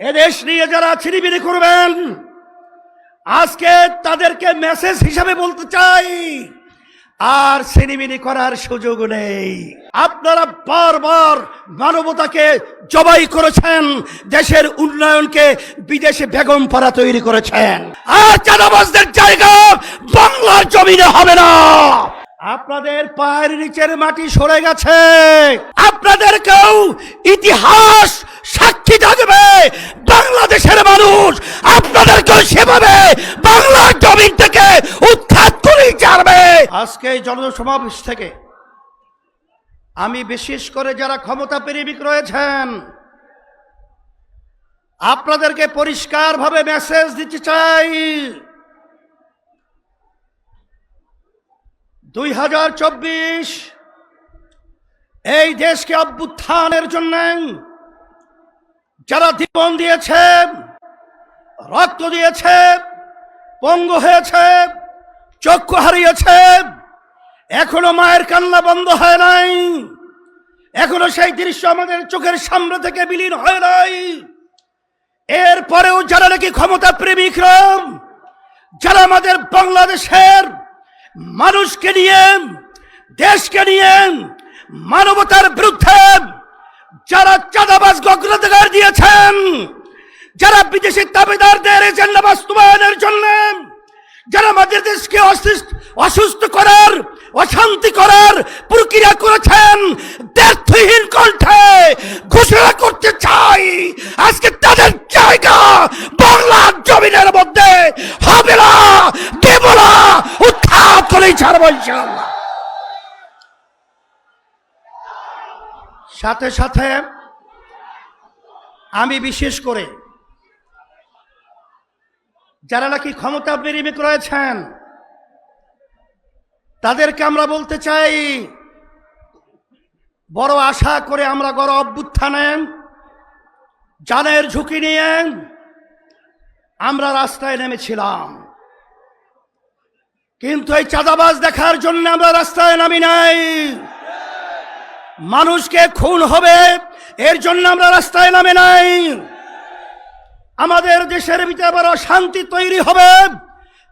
এদেশ নিয়ে যারা ছিনিমিনি করবেন, আজকে তাদেরকে মেসেজ হিসাবে বলতে চাই, আর ছিনিমিনি করার সুযোগ নেই। আপনারা বারবার মানবতাকে জবাই করেছেন, দেশের উন্নয়নকে বিদেশে বেগম পাড়া তৈরি করেছেন, আর চাঁদাবাজদের জায়গা বাংলার জমিনে হবে না। আপনাদের পায়ের নিচের মাটি সরে গেছে, আপনাদেরকেও ইতিহাস সাক্ষী থাকবে। বাংলাদেশের মানুষ আপনাদেরকেও সেভাবে বাংলার জমিন থেকে উৎখাত করেই ছাড়বে। আজকে এই জনসমাবেশ থেকে আমি বিশেষ করে যারা ক্ষমতা প্রেমিক রয়েছেন, আপনাদেরকে পরিষ্কারভাবে মেসেজ দিতে চাই, 2024 এই দেশকে অভ্যুত্থানের জন্য যারা জীবন দিয়েছে, রক্ত দিয়েছে, পঙ্গু হয়েছে, চক্ষু হারিয়েছে, এখনো মায়ের কান্না বন্ধ হয় নাই, এখনো সেই দৃশ্য আমাদের চোখের সামনে থেকে বিলীন হয় নাই। এরপরেও যারা নাকি ক্ষমতা প্রেমিকরা, যারা আমাদের বাংলাদেশের মানুষকে নিয়ে, দেশকে নিয়ে মানবতার বিরুদ্ধে যারা চাঁদাবাজ অগ্রাধিকার দিয়েছেন, যারা বিদেশি দাবিদারদের এজেন্ডা বাস্তবায়নের জন্য যারা আমাদের দেশকে অসুস্থ করার, অশান্তি করার প্রক্রিয়া করেছেন, দ্ব্যর্থহীন কণ্ঠে ঘোষণা করতে চাই, আজকে তাদের জায়গা বাংলার জমিনের মধ্যে হবে না, দেব না, উৎখাত করেই ছাড়ব ইনশাআল্লাহ। সাথে সাথে আমি বিশেষ করে যারা নাকি ক্ষমতা প্রেমিক রয়েছেন তাদেরকে আমরা বলতে চাই, বড় আশা করে আমরা গণ অভ্যুত্থানে জানের ঝুঁকি নিয়ে আমরা রাস্তায় নেমেছিলাম, কিন্তু এই চাঁদাবাজ দেখার জন্য আমরা রাস্তায় নামি নাই। মানুষকে খুন হবে এর জন্য আমরা রাস্তায় নামে নাই। আমাদের দেশের ভিতরে আবার অশান্তি তৈরি হবে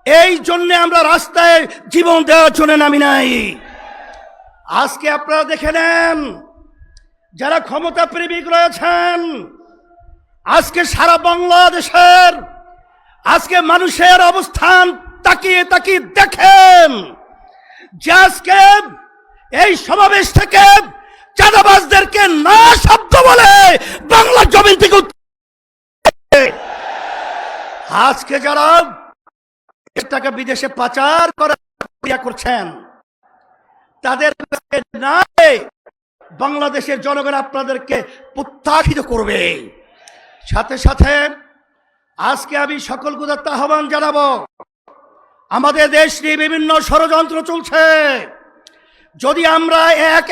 এই জন্য আমরা রাস্তায় জীবন দেওয়ার জন্য নামি নাই। আজকে আপনারা দেখে নেন, যারা ক্ষমতা প্রেমিক রয়েছেন, আজকে সারা বাংলাদেশের আজকে মানুষের অবস্থান তাকিয়ে তাকিয়ে দেখেন যে আজকে এই সমাবেশ থেকে চাঁদাবাজদেরকে না শব্দ বলে বাংলার জমিন থেকে আজকে যারা টাকা বিদেশে পাচার করার করছেন তাদের বাংলাদেশের জনগণ আপনাদেরকে প্রত্যাখ্যাত করবে। সাথে সাথে আজকে আমি সকল গুদার্থ আহ্বান জানাবো, আমাদের দেশ নিয়ে বিভিন্ন ষড়যন্ত্র চলছে, যদি আমরা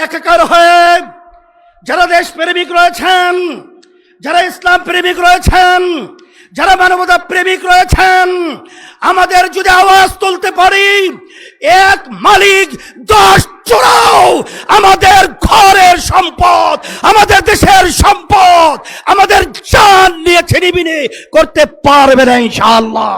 একাকার হয়ে যারা দেশ প্রেমিক রয়েছেন, যারা ইসলাম প্রেমিক রয়েছেন, যারা মানবতা প্রেমিক রয়েছেন, আমাদের যদি আওয়াজ তুলতে পারি, এক মালিক 10 চোরাও আমাদের ঘরের সম্পদ, আমাদের দেশের সম্পদ, আমাদের জান নিয়ে ছিনিমিনি করতে পারবে না ইনশাআল্লাহ।